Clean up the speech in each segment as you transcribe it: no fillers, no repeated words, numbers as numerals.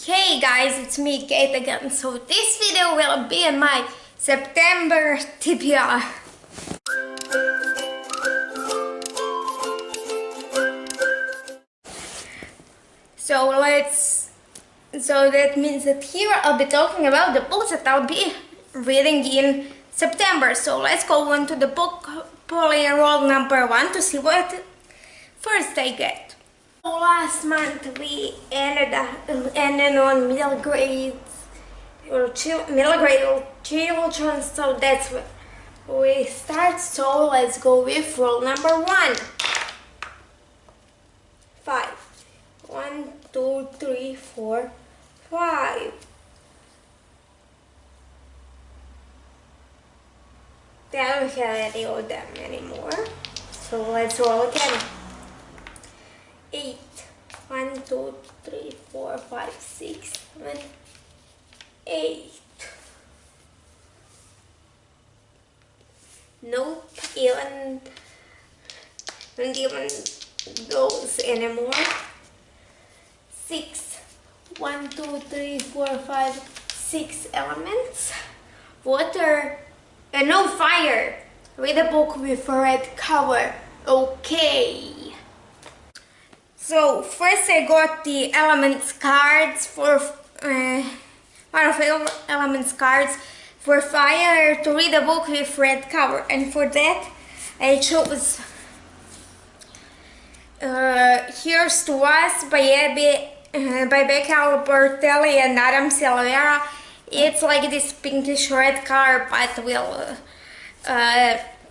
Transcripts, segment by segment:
Hey guys, it's me Kate again. So this video will be my September TBR. So that means that here I'll be talking about the books that I'll be reading in September. So let's go on to the Bookopoly roll number 1 to see what first I get. Last month we ended on middle grade or children, so that's where we start. So let's go with roll number 1. 5. 1, 2, 3, 4, 5. They don't have any of them anymore. So let's roll again. 8. 1, 2, 3, 4, 5, 6, 7, 8. Nope, don't even those anymore. 6. 1, 2, 3, 4, 5, 6 elements. Water and no fire. Read a book with a red cover. Okay. So first I got the elements cards for one of the elements cards for fire to read a book with red cover, and for that I chose Here's to Us by Becca Albertelli and Adam Silvera. It's like this pinkish red color, but we'll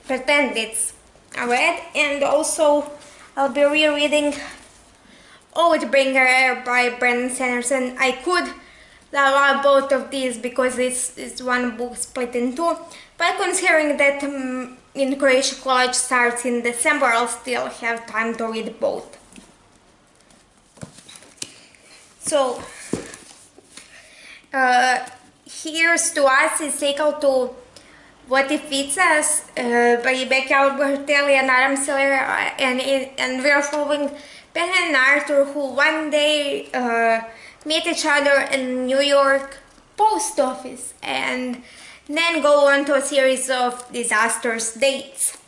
pretend it's red. And also I'll be rereading Oathbringer by Brandon Sanderson. I could love both of these because it's one book split in two, but considering that in Croatia college starts in December, I'll still have time to read both. So Here's to Us is equal to What If It's Us by Becca Albertelli and Adam Silvera, and we're following Ben and Arthur, who one day meet each other in New York post office and then go on to a series of disastrous dates.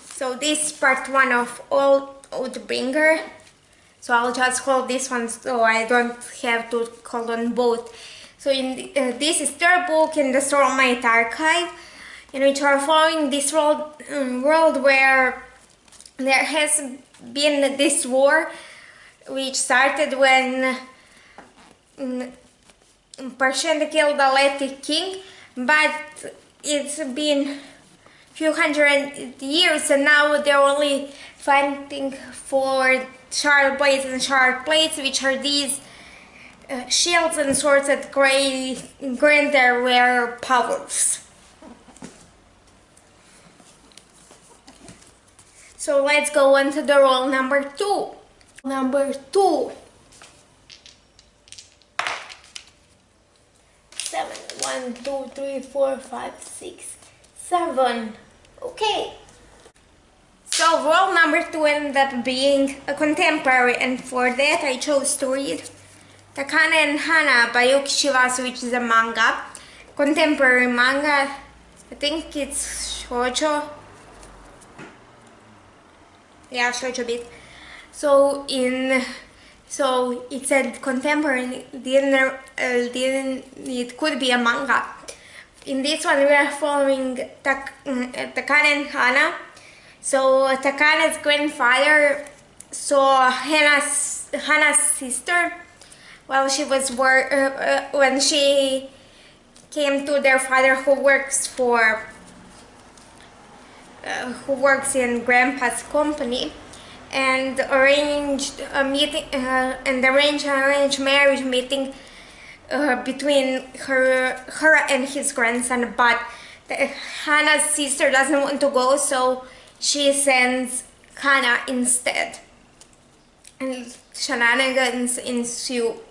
So this is part 1 of Oathbringer. So I'll just call this one so I don't have to call on both. So this is third book in the Stormlight Archive, in which we're following this world where there has been this war, which started when Persian killed the Lethic king, but it's been few hundred years and now they're only fighting for shard blades and shard plates, which are these shields and swords that grant their rare powers. So let's go on to the roll number 2. Number 2. 7. 1, 2, 3, 4, 5, 6, 7. Okay. So roll number 2 ended up being a contemporary, and for that I chose to read Takane and Hana by Yuki Shiwasu, which is a manga. Contemporary manga. I think it's shoujo. Yeah, shoujo bit. So it said contemporary, it could be a manga. In this one we are following Takane and Hana. So Takane's grandfather saw Hana's sister while she was when she came to their father, who works in Grandpa's company, and arranged a meeting and arranged marriage meeting between her and his grandson. But Hannah's sister doesn't want to go, so she sends Hannah instead, and shenanigans ensue.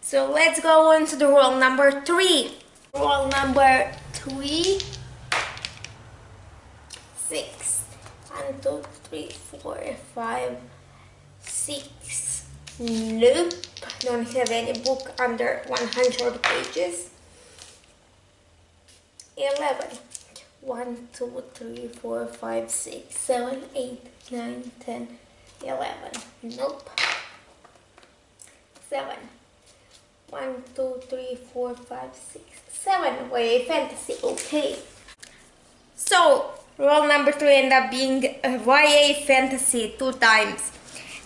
So let's go on to the roll number 3. Roll number 3. 6. 1, 2, 3, 4, 5, 6, Nope, don't have any book under 100 pages. 11. 1, 2, 3, 4, 5, 6, 7, 8, 9, 10, 11. Nope. 7. 1, 2, 3, 4, 5, 6, 7. YA fantasy, okay. So, role number 2 ended up being YA fantasy 2 times.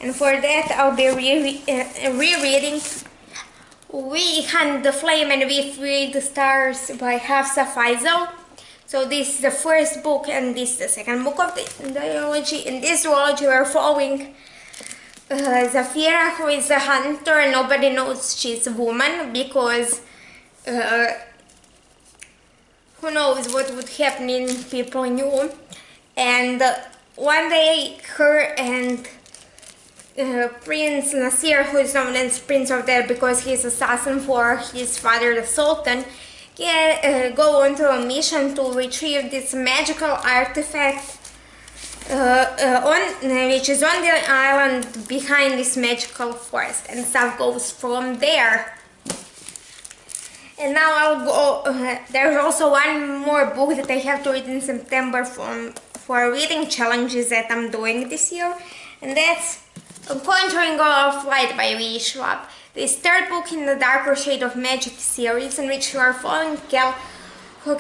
And for that, I'll be rereading We Hunt the Flame and We Free the Stars by Hafsa Faisal. So this is the first book and this is the second book of the duology. In this duology we're following Zafira, who is a hunter, and nobody knows she's a woman because who knows what would happen if people knew. And one day her and Prince Nasir, who is known as Prince of Death because he's assassin for his father the Sultan, go on to a mission to retrieve this magical artifact which is on the island behind this magical forest, and stuff goes from there. And now I'll go, there's also one more book that I have to read in September for reading challenges that I'm doing this year, and that's Conjuring of Light by V. Schwab. This third book in the Darker Shade of Magic series, in which you are following Kel, who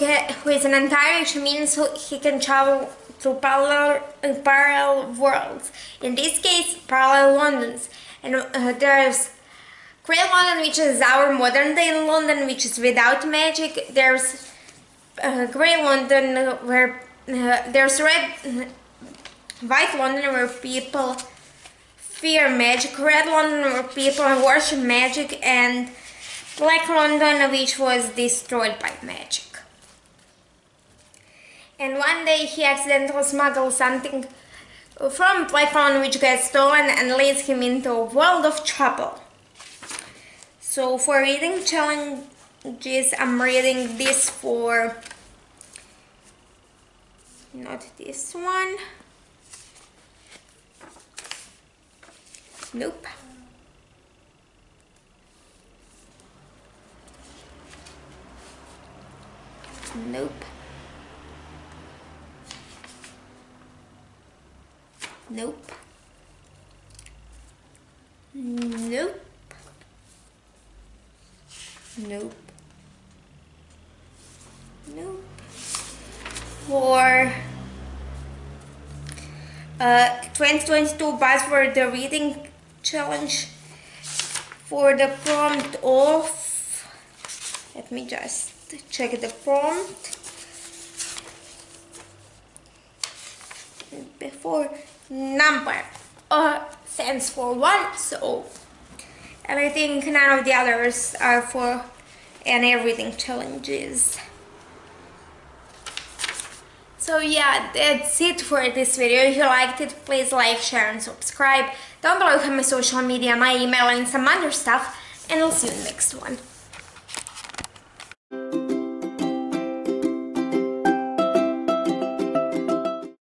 is an entire, which means he can travel through parallel worlds. In this case, parallel Londons. And there's Grey London, which is our modern day London, which is without magic. There's Grey London, where there's White London, where people fear magic, Red London, where people worship magic, and Black London, which was destroyed by magic. And one day he accidentally smuggles something from Black London which gets stolen and leads him into a world of trouble. So for reading challenges, I'm reading this for, not this one. Nope. Nope. Nope. Nope. Nope. Nope. For 2022 buzzword the reading challenge, for the prompt of, let me just check the prompt before. Number stands for 1, so, and I think none of the others are for any reading challenges. So yeah, that's it for this video. If you liked it, please like, share and subscribe. Down below I have my social media, my email and some other stuff, and I'll see you in the next one.